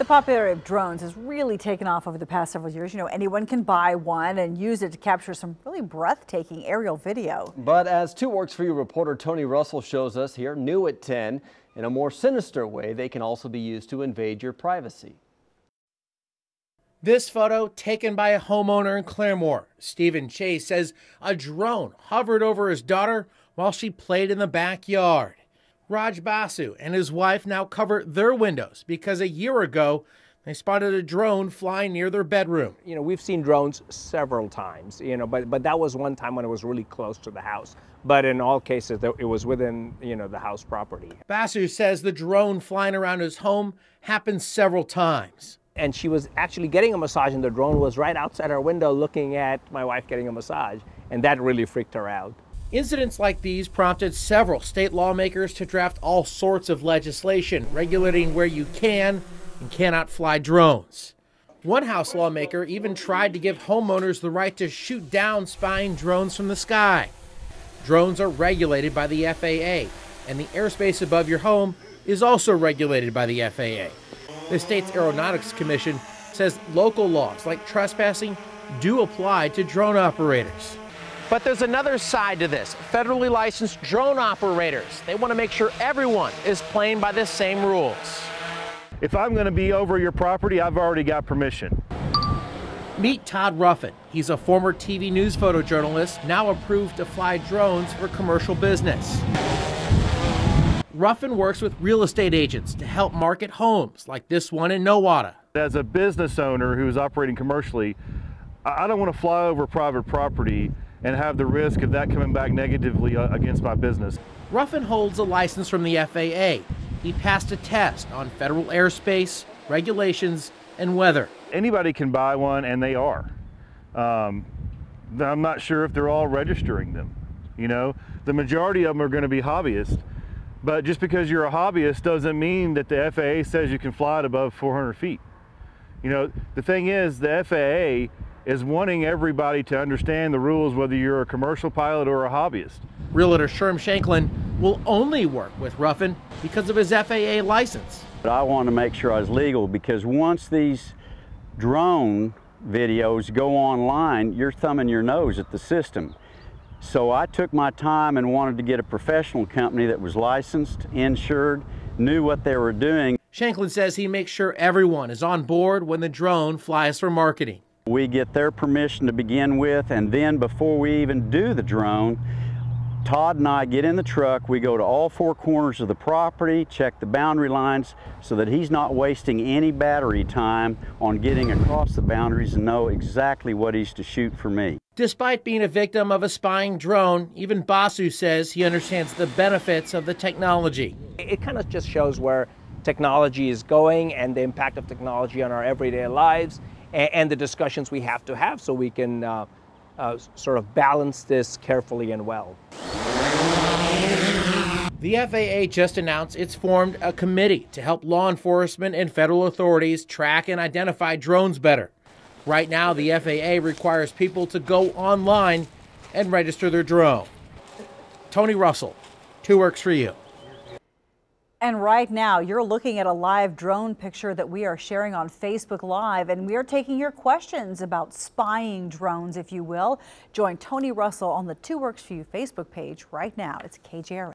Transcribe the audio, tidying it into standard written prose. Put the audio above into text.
The popularity of drones has really taken off over the past several years. Anyone can buy one and use it to capture some really breathtaking aerial video. But as 2 Works For You reporter Tony Russell shows us here, new at 10, in a more sinister way, they can also be used to invade your privacy. This photo taken by a homeowner in Claremore. Stephen Chase says a drone hovered over his daughter while she played in the backyard. Raj Basu and his wife now cover their windows because a year ago they spotted a drone flying near their bedroom. We've seen drones several times, but that was one time when it was really close to the house. But in all cases, it was within, the house property. Basu says the drone flying around his home happened several times. And she was actually getting a massage, and the drone was right outside her window looking at my wife getting a massage, and that really freaked her out. Incidents like these prompted several state lawmakers to draft all sorts of legislation regulating where you can and cannot fly drones. One House lawmaker even tried to give homeowners the right to shoot down spying drones from the sky. Drones are regulated by the FAA, and the airspace above your home is also regulated by the FAA. The state's Aeronautics Commission says local laws like trespassing do apply to drone operators. But there's another side to this. Federally licensed drone operators, they want to make sure everyone is playing by the same rules. If I'm going to be over your property, I've already got permission. Meet Todd Ruffin. He's a former TV news photojournalist, now approved to fly drones for commercial business. Ruffin works with real estate agents to help market homes like this one in Nowata. As a business owner who's operating commercially, I don't want to fly over private property and have the risk of that coming back negatively against my business. Ruffin holds a license from the FAA. He passed a test on federal airspace, regulations, and weather. Anybody can buy one, and they are. I'm not sure if they're all registering them. The majority of them are going to be hobbyists, but just because you're a hobbyist doesn't mean that the FAA says you can fly it above 400 feet. The thing is, the FAA is wanting everybody to understand the rules, whether you're a commercial pilot or a hobbyist. Realtor Sherm Shanklin will only work with Ruffin because of his FAA license. But I wanted to make sure I was legal, because once these drone videos go online, you're thumbing your nose at the system. So I took my time and wanted to get a professional company that was licensed, insured, knew what they were doing. Shanklin says he makes sure everyone is on board when the drone flies for marketing. We get their permission to begin with, and then before we even do the drone, Todd and I get in the truck, we go to all 4 corners of the property, check the boundary lines so that he's not wasting any battery time on getting across the boundaries and know exactly what he's to shoot for me. Despite being a victim of a spying drone, even Basu says he understands the benefits of the technology. It kind of just shows where technology is going and the impact of technology on our everyday lives, and the discussions we have to have so we can sort of balance this carefully and well. The FAA just announced it's formed a committee to help law enforcement and federal authorities track and identify drones better. Right now, the FAA requires people to go online and register their drone. Tony Russell, 2 Works For You. And right now, you're looking at a live drone picture that we are sharing on Facebook Live, and we are taking your questions about spying drones, if you will. Join Tony Russell on the 2 Works For You Facebook page right now. It's KJRA.